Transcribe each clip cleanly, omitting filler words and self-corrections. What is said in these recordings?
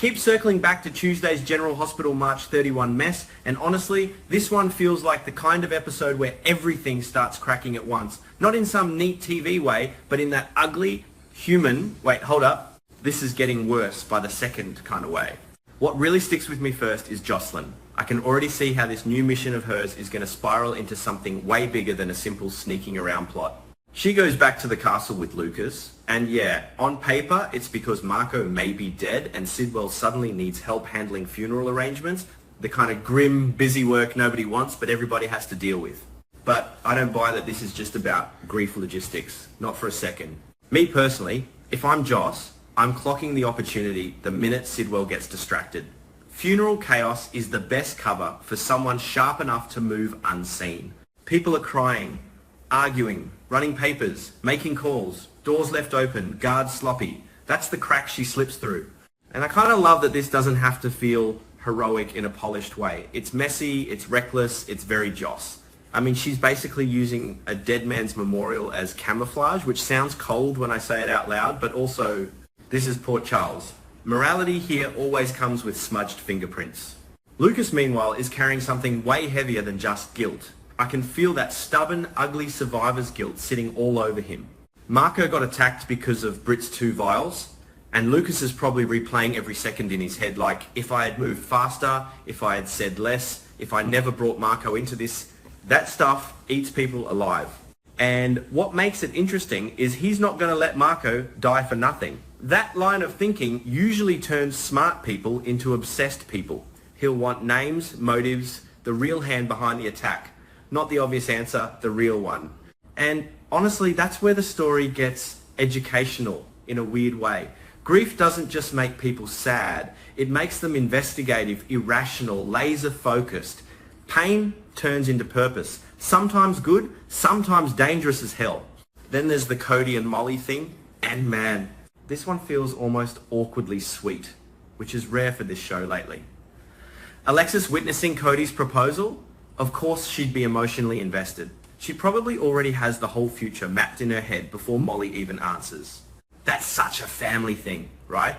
keep circling back to Tuesday's General Hospital March 31 mess, and honestly, this one feels like the kind of episode where everything starts cracking at once. Not in some neat TV way, but in that ugly, human, wait, hold up, this is getting worse by the second kind of way. What really sticks with me first is Jocelyn. I can already see how this new mission of hers is going to spiral into something way bigger than a simple sneaking around plot. She goes back to the castle with Lucas, and yeah, on paper, it's because Marco may be dead and Sidwell suddenly needs help handling funeral arrangements, the kind of grim, busy work nobody wants but everybody has to deal with. But I don't buy that this is just about grief logistics, not for a second. Me personally, if I'm Joss, I'm clocking the opportunity the minute Sidwell gets distracted. Funeral chaos is the best cover for someone sharp enough to move unseen. People are crying, arguing, running papers, making calls, doors left open, guards sloppy. That's the crack she slips through. And I kind of love that this doesn't have to feel heroic in a polished way. It's messy, it's reckless, it's very Joss. I mean, she's basically using a dead man's memorial as camouflage, which sounds cold when I say it out loud, but also, this is Port Charles. Morality here always comes with smudged fingerprints. Lucas, meanwhile, is carrying something way heavier than just guilt. I can feel that stubborn, ugly survivor's guilt sitting all over him. Marco got attacked because of Brit's 2 vials, and Lucas is probably replaying every second in his head like, if I had moved faster, if I had said less, if I never brought Marco into this, that stuff eats people alive. And what makes it interesting is he's not going to let Marco die for nothing. That line of thinking usually turns smart people into obsessed people. He'll want names, motives, the real hand behind the attack. Not the obvious answer, the real one. And honestly, that's where the story gets educational in a weird way. Grief doesn't just make people sad, it makes them investigative, irrational, laser-focused. Pain turns into purpose. Sometimes good, sometimes dangerous as hell. Then there's the Cody and Molly thing, and man, this one feels almost awkwardly sweet, which is rare for this show lately. Alexis witnessing Cody's proposal? Of course she'd be emotionally invested. She probably already has the whole future mapped in her head before Molly even answers. That's such a family thing, right?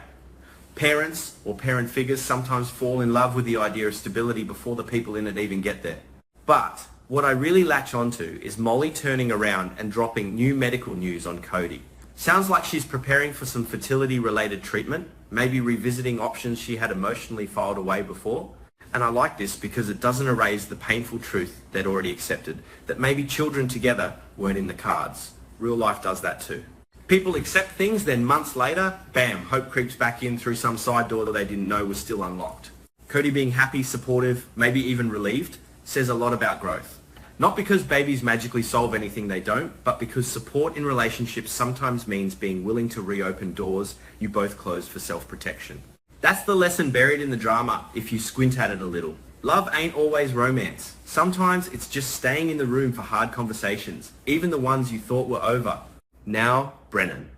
Parents or parent figures sometimes fall in love with the idea of stability before the people in it even get there. But what I really latch onto is Molly turning around and dropping new medical news on Cody. Sounds like she's preparing for some fertility-related treatment, maybe revisiting options she had emotionally filed away before. And I like this because it doesn't erase the painful truth they'd already accepted, that maybe children together weren't in the cards. Real life does that too. People accept things, then months later, bam, hope creeps back in through some side door that they didn't know was still unlocked. Cody being happy, supportive, maybe even relieved, says a lot about growth. Not because babies magically solve anything they don't, but because support in relationships sometimes means being willing to reopen doors you both closed for self-protection. That's the lesson buried in the drama if you squint at it a little. Love ain't always romance. Sometimes it's just staying in the room for hard conversations, even the ones you thought were over. Now, Brennan.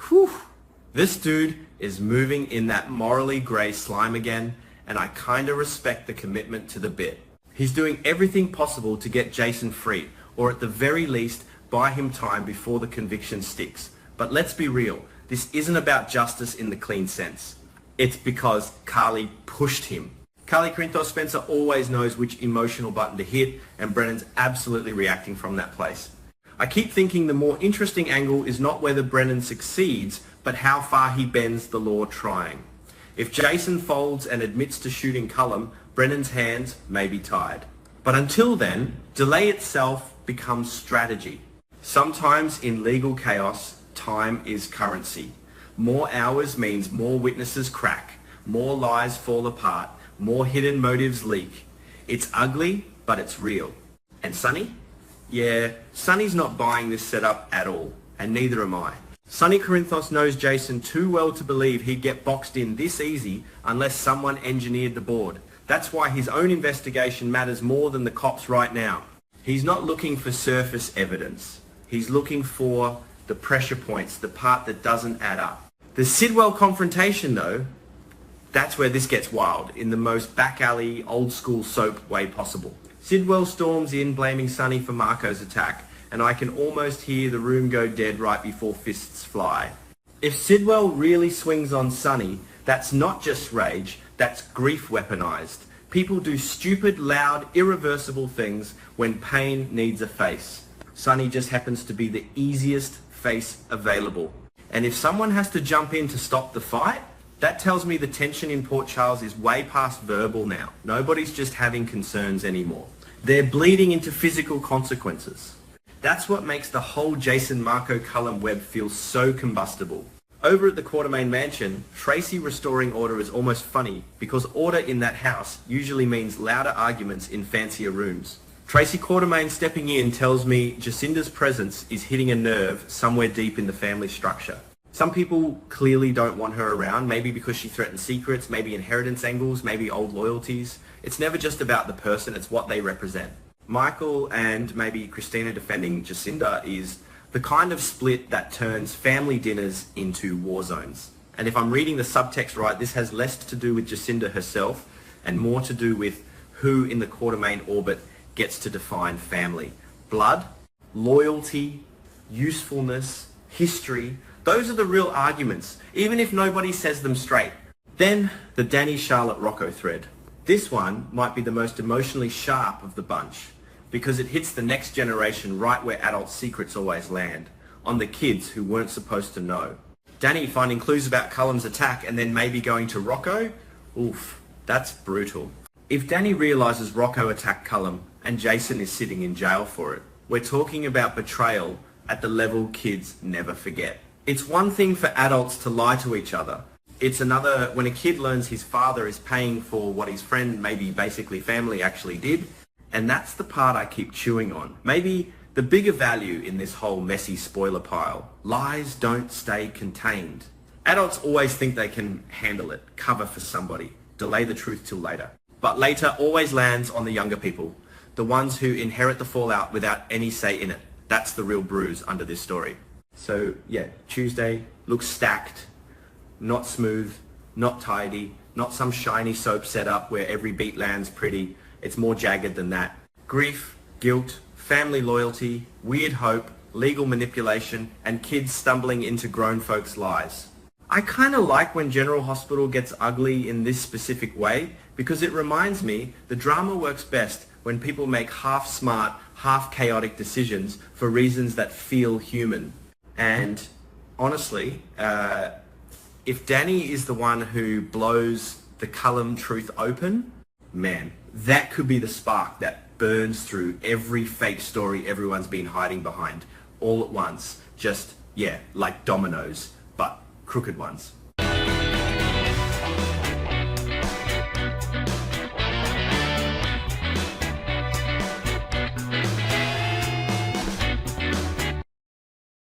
Whew. This dude is moving in that morally grey slime again, and I kinda respect the commitment to the bit. He's doing everything possible to get Jason free, or at the very least, buy him time before the conviction sticks. But let's be real, this isn't about justice in the clean sense. It's because Carly pushed him. Carly Corinthos Spencer always knows which emotional button to hit, and Brennan's absolutely reacting from that place. I keep thinking the more interesting angle is not whether Brennan succeeds, but how far he bends the law trying. If Jason folds and admits to shooting Cullum, Brennan's hands may be tied. But until then, delay itself becomes strategy. Sometimes in legal chaos, time is currency. More hours means more witnesses crack, more lies fall apart, more hidden motives leak. It's ugly, but it's real. And Sonny? Yeah, Sonny's not buying this setup at all, and neither am I. Sonny Corinthos knows Jason too well to believe he'd get boxed in this easy unless someone engineered the board. That's why his own investigation matters more than the cops right now. He's not looking for surface evidence. He's looking for the pressure points, the part that doesn't add up. The Sidwell confrontation, though, that's where this gets wild, in the most back alley, old school soap way possible. Sidwell storms in blaming Sonny for Marco's attack, and I can almost hear the room go dead right before fists fly. If Sidwell really swings on Sonny, That's not just rage, that's grief weaponized. People do stupid, loud, irreversible things when pain needs a face. Sonny just happens to be the easiest face available. And if someone has to jump in to stop the fight, that tells me the tension in Port Charles is way past verbal now. Nobody's just having concerns anymore. They're bleeding into physical consequences. That's what makes the whole Jason Marco Cullum web feel so combustible. Over at the Quartermain mansion, Tracy restoring order is almost funny because order in that house usually means louder arguments in fancier rooms. Tracy Quartermain stepping in tells me Jacinda's presence is hitting a nerve somewhere deep in the family structure. Some people clearly don't want her around, maybe because she threatens secrets, maybe inheritance angles, maybe old loyalties. It's never just about the person, it's what they represent. Michael and maybe Christina defending Jacinda is the kind of split that turns family dinners into war zones. And if I'm reading the subtext right, this has less to do with Jacinda herself and more to do with who in the Quartermain orbit gets to define family. Blood, loyalty, usefulness, history, those are the real arguments, even if nobody says them straight. Then the Danny Charlotte Rocco thread. This one might be the most emotionally sharp of the bunch because it hits the next generation right where adult secrets always land, on the kids who weren't supposed to know. Danny finding clues about Cullum's attack and then maybe going to Rocco? Oof, that's brutal. If Danny realises Rocco attacked Cullum and Jason is sitting in jail for it, we're talking about betrayal at the level kids never forget. It's one thing for adults to lie to each other. It's another when a kid learns his father is paying for what his friend, maybe basically family, actually did. And that's the part I keep chewing on. Maybe the bigger value in this whole messy spoiler pile. Lies don't stay contained. Adults always think they can handle it, cover for somebody, delay the truth till later. But later always lands on the younger people, the ones who inherit the fallout without any say in it. That's the real bruise under this story. So yeah, Tuesday looks stacked, not smooth, not tidy, not some shiny soap setup where every beat lands pretty. It's more jagged than that. Grief, guilt, family loyalty, weird hope, legal manipulation, and kids stumbling into grown folks' lies. I kind of like when General Hospital gets ugly in this specific way because it reminds me the drama works best when people make half smart, half chaotic decisions for reasons that feel human. And honestly, if Danny is the one who blows the Cullum truth open, man, that could be the spark that burns through every fake story everyone's been hiding behind all at once. Just, yeah, like dominoes, but crooked ones.